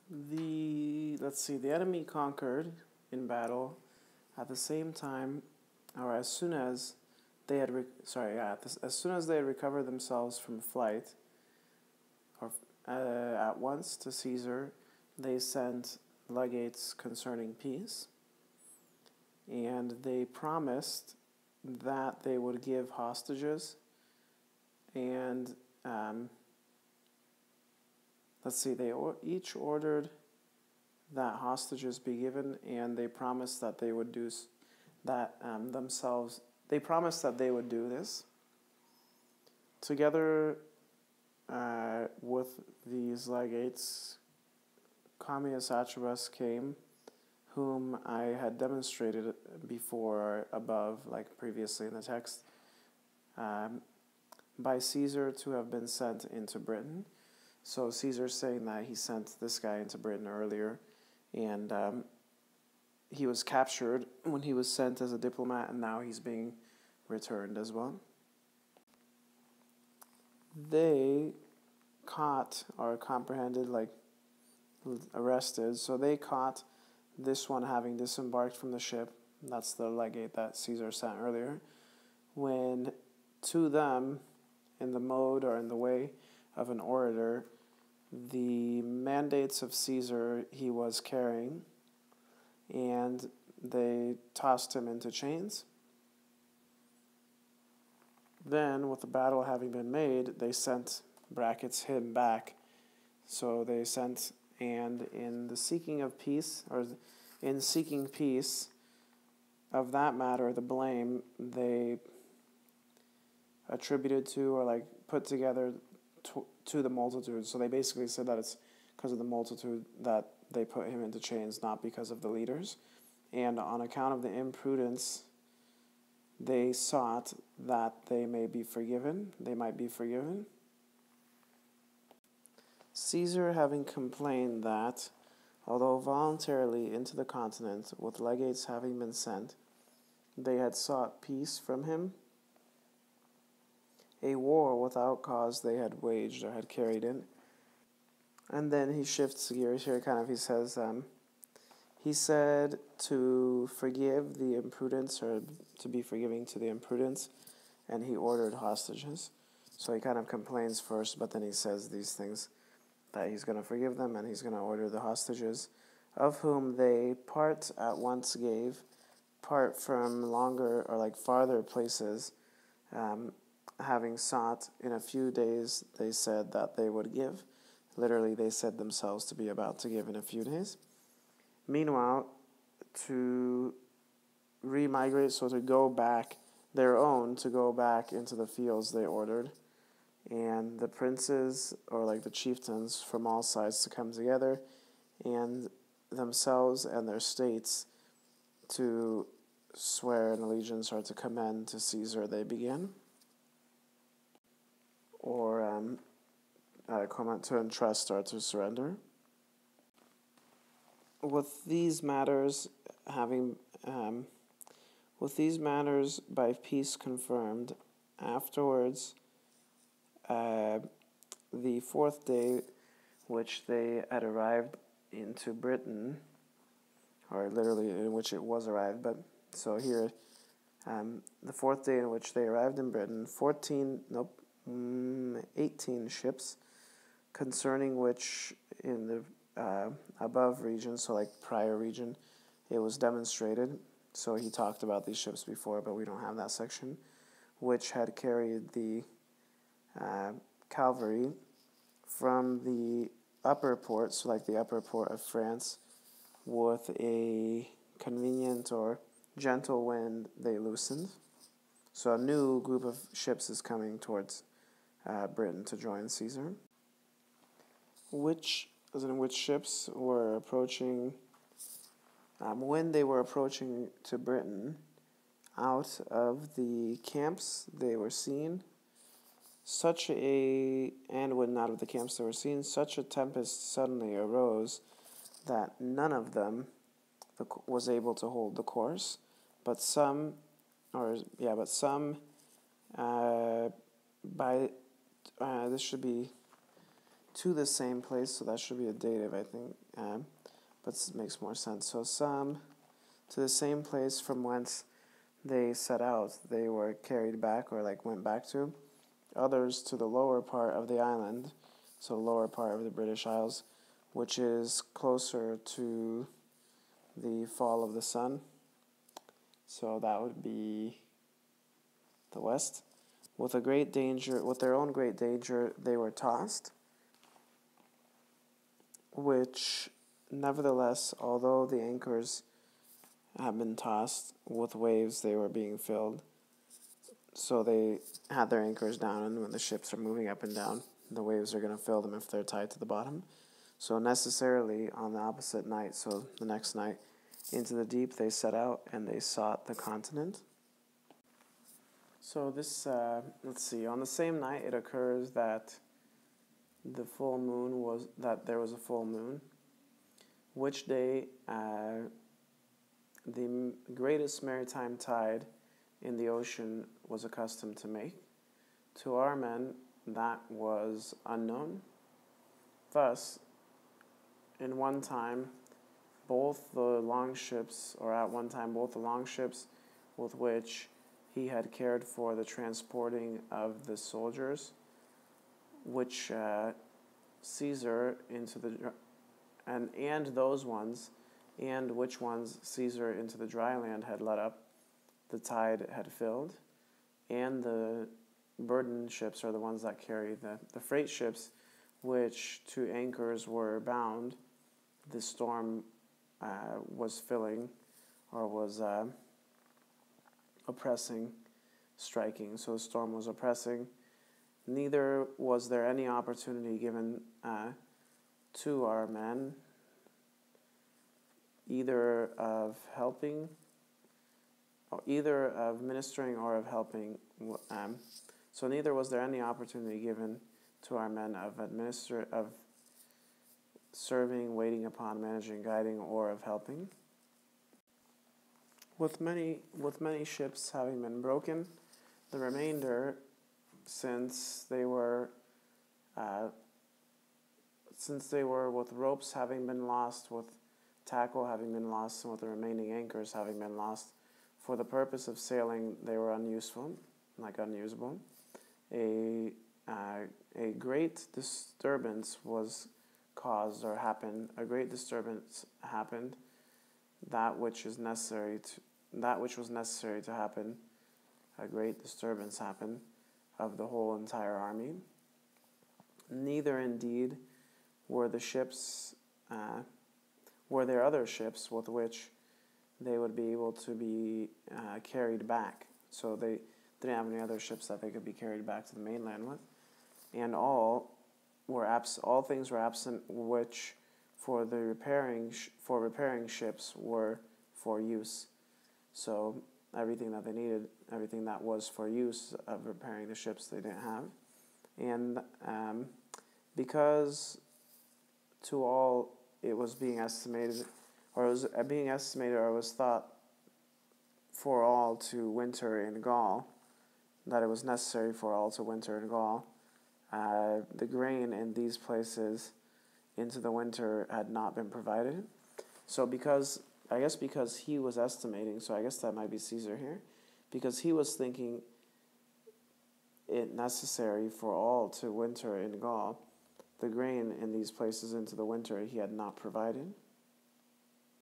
The enemy conquered in battle at the same time, or as soon as they had as soon as they had recovered themselves from flight, or at once to Caesar, they sent legates concerning peace, and they promised that they would give hostages, and they each ordered that hostages be given, and they promised that they would do that themselves. They promised that they would do this. Together with these legates, Commius Atrebus came, whom I had demonstrated before above, like previously in the text, by Caesar to have been sent into Britain. So Caesar's saying that he sent this guy into Britain earlier, and he was captured when he was sent as a diplomat, and now he's being returned as well. They caught or comprehended, like arrested, so they caught this one having disembarked from the ship. That's the legate that Caesar sent earlier. When to them, in the mode or in the way of an orator, the mandates of Caesar he was carrying, and they tossed him into chains. Then, with the battle having been made, they sent him back. So they sent, and in the seeking of peace, or in seeking peace of that matter, the blame they attributed to, or like put together to the multitude. So they basically said that it's because of the multitude that they put him into chains, not because of the leaders. And on account of the imprudence, they sought that they might be forgiven. Caesar having complained that, although voluntarily into the continent, with legates having been sent, they had sought peace from him, a war without cause they had waged or had carried in. And then he shifts gears here, he says, he said to forgive the imprudence, or to be forgiving to the imprudence, and he ordered hostages. So he kind of complains first, but then he says these things, that he's going to forgive them, and he's going to order the hostages, of whom they part at once gave, part from longer or like farther places, having sought in a few days, they said that they would give. Literally, they said themselves to be about to give in a few days. Meanwhile, to remigrate, so to go back into the fields they ordered, and the princes, or like the chieftains from all sides, to come together, and themselves and their states to swear an allegiance or to commend to Caesar they began, or comment to entrust or to surrender. With these matters by peace confirmed, afterwards, the fourth day which they had arrived into Britain, or literally in which it was arrived, but so here, the fourth day in which they arrived in Britain, 18 ships, concerning which in the above region, so like prior region, it was demonstrated. So he talked about these ships before, but we don't have that section, which had carried the cavalry from the upper port, so like the upper port of France, with a convenient or gentle wind they loosened. So a new group of ships is coming towards Britain to join Caesar. Which ships were approaching, when they were approaching to Britain, out of the camps they were seen, when out of the camps they were seen, such a tempest suddenly arose that none of them was able to hold the course, but some, this should be to the same place, so that should be a dative, I think, but it makes more sense. So some to the same place from whence they set out, they were carried back or like went back to. Others to the lower part of the island, so lower part of the British Isles, which is closer to the fall of the sun. So that would be the west. With their own great danger, they were tossed, which nevertheless, although the anchors had been tossed with waves, they were being filled. So they had their anchors down, and when the ships are moving up and down, the waves are going to fill them if they're tied to the bottom. So necessarily on the opposite night, so the next night, into the deep they set out, and they sought the continent. So this, let's see, on the same night it occurs that there was a full moon, which day the greatest maritime tide in the ocean was accustomed to make. To our men, that was unknown. Thus, at one time, both the longships with which he had cared for the transporting of the soldiers, which Caesar into the and those ones, and which ones Caesar into the dry land had let up, the tide had filled, and the burden ships are the ones that carry the freight ships, which to anchors were bound. The storm was filling, or was oppressing, striking. So the storm was oppressing. Neither was there any opportunity given to our men, either of ministering or of helping. So neither was there any opportunity given to our men of serving, waiting upon, managing, guiding, or of helping. With many ships having been broken, the remainder, since they were with ropes having been lost, with tackle having been lost, and with the remaining anchors having been lost, for the purpose of sailing they were unusable. A great disturbance was caused or happened. A great disturbance happened. That which was necessary to happen. A great disturbance happened of the whole entire army. Neither indeed were there other ships with which they would be able to be carried back. So they didn't have any other ships that they could be carried back to the mainland with. And all things were absent which for repairing ships were for use. So everything that they needed, everything that was for use of repairing the ships, they didn't have. And because to all it was being estimated, or it was thought for all to winter in Gaul, that it was necessary for all to winter in Gaul, the grain in these places into the winter had not been provided. So because he was estimating, so I guess that might be Caesar here, because he was thinking it necessary for all to winter in Gaul, the grain in these places into the winter he had not provided.